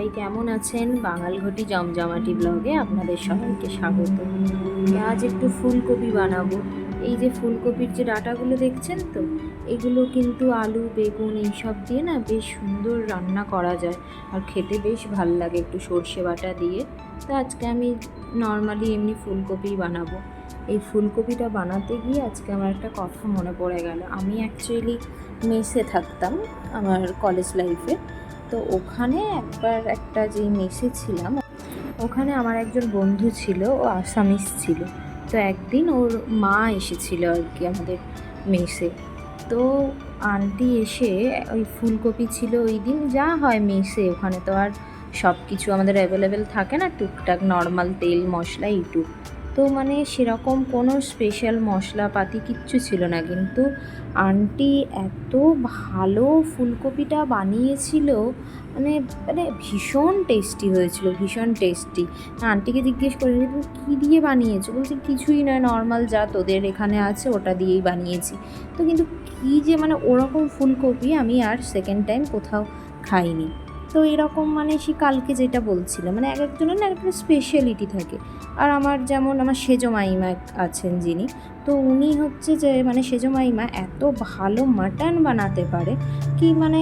সবাই কেমন আছেন? বাঙালঘটি জমজমাটি ব্লগে আপনাদের সবাইকে স্বাগত। আজ একটু ফুলকপি বানাবো। এই যে ফুলকপির যে ডাঁটাগুলো দেখছেন তো, এগুলো কিন্তু আলু বেগুন এইসব দিয়ে না বেশ সুন্দর রান্না করা যায়, আর খেতে বেশ ভাল লাগে একটু সর্ষে বাটা দিয়ে। তো আজকে আমি নর্মালি এমনি ফুলকপি বানাবো। এই ফুলকপিটা বানাতে গিয়ে আজকে আমার একটা কথা মনে পড়ে গেল। আমি অ্যাকচুয়ালি মেসে থাকতাম আমার কলেজ লাইফে। তো ওখানে একবার একটা যে মেসে ছিলাম, ওখানে আমার একজন বন্ধু ছিল, ও আসামিস ছিল। তো একদিন ওর মা এসেছিল আর কি আমাদের মেসে। তো আন্টি এসে ওই ফুলকপি ছিল ওই দিন, যা হয় মেসে ওখানে তো আর সব কিছু আমাদের অ্যাভেলেবেল থাকে না, টুকটাক নর্মাল তেল মশলা এইটুক। তো মানে সেরকম কোনো স্পেশাল মশলাপাতি কিচ্ছু ছিল না, কিন্তু আন্টি এত ভালো ফুলকপিটা বানিয়েছিল, মানে মানে ভীষণ টেস্টি হয়েছিল, ভীষণ টেস্টি। আন্টিকে জিজ্ঞেস করে তুমি কী দিয়ে বানিয়েছো? বলছে কিছুই নয়, নর্মাল যা তোদের এখানে আছে ওটা দিয়েই বানিয়েছি। তো কিন্তু কী যে মানে ওরকম ফুলকপি আমি আর সেকেন্ড টাইম কোথাও খাইনি। তো এরকম মানে সে কালকে যেটা বলছিল, মানে এক একজনের না একটা স্পেশালিটি থাকে। আর আমার যেমন আমার সেজো মাইমা আছেন যিনি, তো উনি হচ্ছে যে মানে সেজো মাইমা এত ভালো মাটন বানাতে পারে কি, মানে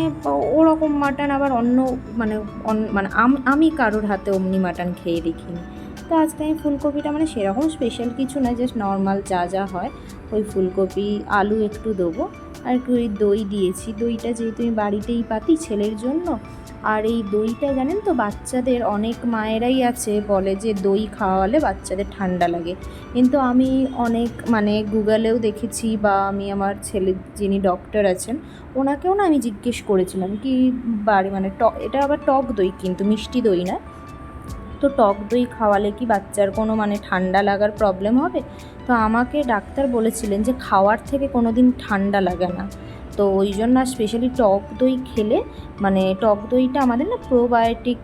ওরকম মাটন আবার অন্য মানে মানে আমি কারোর হাতে অমনি মাটন খেয়ে দেখিনি। তো আজকে আমি ফুলকপিটা মানে সেরকম স্পেশাল কিছু না, জাস্ট নর্মাল যা যা হয় ওই ফুলকপি আলু একটু দেবো, আর একটু ওই দই দিয়েছি। দইটা যেহেতু আমি বাড়িতেই পাতি ছেলের জন্য, আর এই দইটা জানেন তো বাচ্চাদের অনেক মায়েরাই আছে বলে যে দই খাওয়ালে বাচ্চাদের ঠান্ডা লাগে, কিন্তু আমি অনেক মানে গুগলেও দেখেছি, বা আমি আমার ছেলে যিনি ডক্টর আছেন ওনাকেও না আমি জিজ্ঞেস করেছিলাম কি বাড়ি মানে এটা আবার টক দই, কিন্তু মিষ্টি দই না। তো টক দই খাওয়ালে কি বাচ্চার কোনো মানে ঠান্ডা লাগার প্রবলেম হবে? তো আমাকে ডাক্তার বলেছিলেন যে খাওয়ার থেকে কোনো দিন ঠান্ডা লাগে না। তো ওই জন্য স্পেশালি টক দই খেলে মানে টক দইটা আমাদের না প্রোবায়োটিক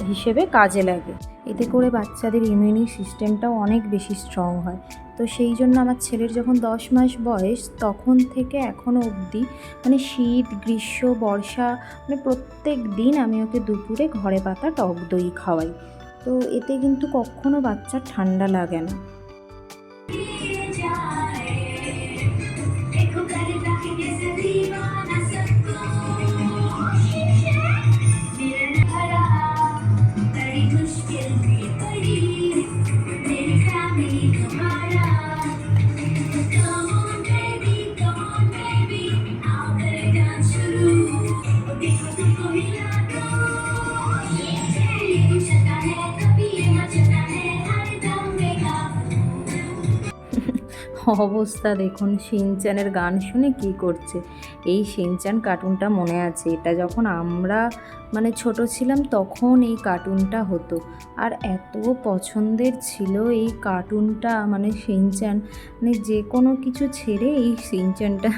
হিসেবে কাজে লাগে, এতে করে বাচ্চাদের ইমিউনি সিস্টেমটাও অনেক বেশি স্ট্রং হয়। তো সেই জন্য আমার ছেলের যখন 10 মাস বয়স তখন থেকে এখনও অবধি মানে শীত গ্রীষ্ম বর্ষা মানে প্রত্যেক দিন আমি ওকে দুপুরে ঘরে পাতা টক দই খাওয়াই। তো এতে কিন্তু কখনো বাচ্চার ঠান্ডা লাগে না। অবস্থা দেখুন, শিনচ্যানের গান শুনে কি করছে। এই শিনচ্যান কার্টুনটা মনে আছে, এটা যখন আমরা মানে ছোট ছিলাম তখন এই কার্টুনটা হতো, আর এত পছন্দের ছিল এই কার্টুনটা, মানে শিনচ্যান মানে যে কোনো কিছু ছেড়ে এই শিনচ্যানটা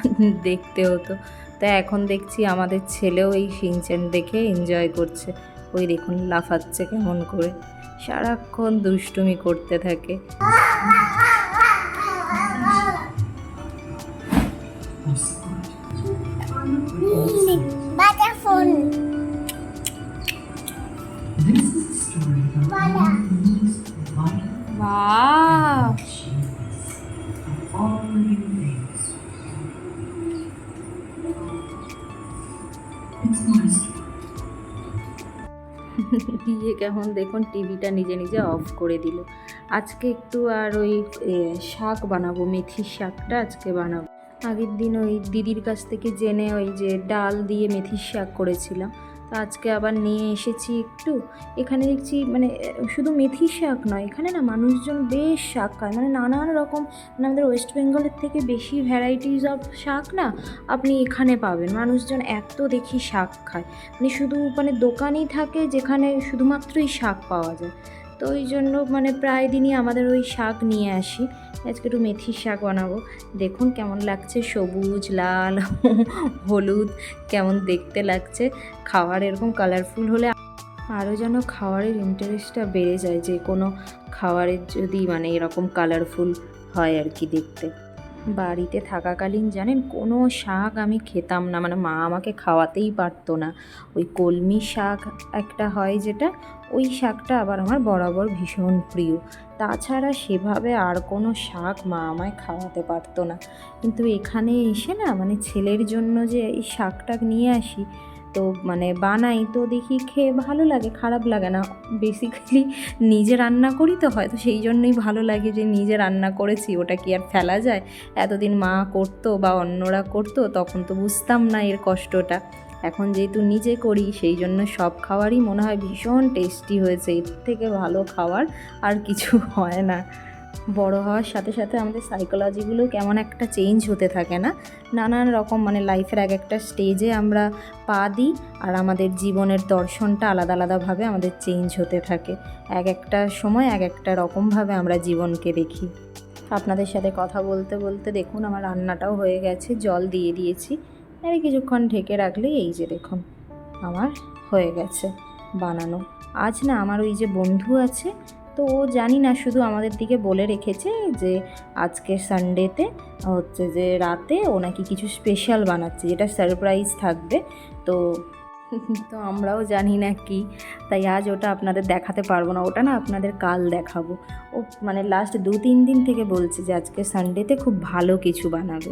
দেখতে হতো। তা এখন দেখছি আমাদের ছেলেও এই শিনচ্যান দেখে এনজয় করছে। ওই দেখুন লাফাচ্ছে কেমন করে, সারাক্ষণ দুষ্টুমি করতে থাকে। Wow. দিয়ে কেমন দেখুন টিভিটা নিজে নিজে অফ করে দিল। আজকে একটু আর ওই শাক বানাবো, মেথির শাকটা আজকে বানাবো। আগের দিন ওই দিদির কাছ থেকে জেনে ওই যে ডাল দিয়ে মেথির শাক করেছিলাম, তো আজকে আবার নিয়ে এসেছি একটু। এখানে দেখছি মানে শুধু মেথির শাক নয়, এখানে না মানুষজন বেশ শাক খায়, মানে নানান রকম, মানে আমাদের ওয়েস্ট বেঙ্গলের থেকে বেশি ভ্যারাইটিস অফ শাক না আপনি এখানে পাবেন। মানুষজন এত দেখি শাক খায়, মানে শুধু মানে দোকানই থাকে যেখানে শুধুমাত্রই শাক পাওয়া যায়। তো ওই জন্য মানে প্রায় দিনই আমাদের ওই শাক নিয়ে আসি। আজকে একটু মেথির শাক বানাবো। দেখুন কেমন লাগছে, সবুজ লাল হলুদ কেমন দেখতে লাগছে। খাওয়ার এরকম কালারফুল হলে আরও যেন খাওয়ারের ইন্টারেস্টটা বেড়ে যায়, যে কোনো খাওয়ারের যদি মানে এরকম কালারফুল হয় আর কি দেখতে। বাড়িতে থাকাকালীন জানেন কোনো শাক আমি খেতাম না, মানে মা আমাকে খাওয়াতেই পারতো না। ওই কলমি শাক একটা হয় যেটা, ওই শাকটা আবার আমার বরাবর ভীষণ প্রিয়। তাছাড়া সেভাবে আর কোনো শাক মা আমায় খাওয়াতে পারতো না। কিন্তু এখানে এসে না, মানে ছেলের জন্য যে এই শাকটা নিয়ে আসি, তো মানে বানাই, তো দেখি খেয়ে ভালো লাগে, খারাপ লাগে না। বেসিক্যালি নিজে রান্না করি তো, হয়তো সেই জন্যই ভালো লাগে যে নিজে রান্না করেছি, ওটা কি আর ফেলা যায়। এতদিন মা করতো বা অন্যরা করতো, তখন তো বুঝতাম না এর কষ্টটা। এখন যেহেতু নিজে করি, সেই জন্য সব খাবারই মনে হয় ভীষণ টেস্টি হয়েছে। এর থেকে ভালো খাবার আর কিছু হয় না। বড় হওয়ার সাথে সাথে আমাদের সাইকোলজিগুলো কেমন একটা চেঞ্জ হতে থাকে না, নানান রকম, মানে লাইফের এক একটা স্টেজে আমরা পা দিই, আর আমাদের জীবনের দর্শনটা আলাদা আলাদাভাবে আমাদের চেঞ্জ হতে থাকে। এক একটা সময় এক একটা রকমভাবে আমরা জীবনকে দেখি। আপনাদের সাথে কথা বলতে বলতে দেখুন আমার রান্নাটাও হয়ে গেছে, জল দিয়ে দিয়েছি। আর কিছুক্ষণ ঢেকে রাখলেই এই যে দেখুন আমার হয়ে গেছে বানানো। আজ না আমার ওই যে বন্ধু আছে, তো ও জানি না, শুধু আমাদের দিকে বলে রেখেছে যে আজকে সানডেতে হচ্ছে যে রাতে ও নাকি কিছু স্পেশাল বানাচ্ছে, যেটা সারপ্রাইজ থাকবে। তো তো আমরাও জানি না কি, তাই আজ ওটা আপনাদের দেখাতে পারবো না, ওটা না আপনাদের কাল দেখাবো। ও মানে লাস্ট 2-3 দিন থেকে বলছে যে আজকে সানডেতে খুব ভালো কিছু বানাবে।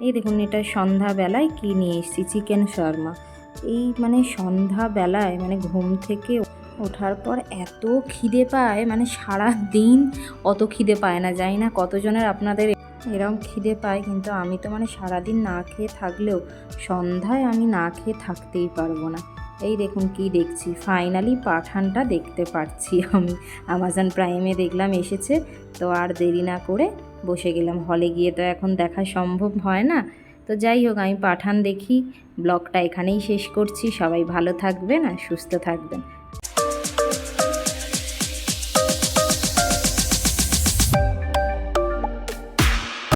এই দেখুন এটা সন্ধ্যাবেলায় কী নিয়ে এসেছি, চিকেন শর্মা। এই মানে সন্ধ্যাবেলায় মানে ঘুম থেকে ওঠার পর এত খিদে পায়, মানে সারা দিন অত খিদে পায় না। জানি না কতজনের আপনাদের এরকম খিদে পায়, কিন্তু আমি তো মানে সারাদিন না খেয়ে থাকলেও সন্ধ্যায় আমি না খেয়ে থাকতেই পারবো না। এই দেখুন কি দেখছি, ফাইনালি পাঠানটা দেখতে পাচ্ছি আমি। অ্যামাজন প্রাইমে দেখলাম এসেছে, তো আর দেরি না করে বসে গেলাম। হলে গিয়ে তো এখন দেখা সম্ভব হয় না। তো যাই হোক, আমি পাঠান দেখি। ব্লগটা এখানেই শেষ করছি। সবাই ভালো থাকবেন আর সুস্থ থাকবেন।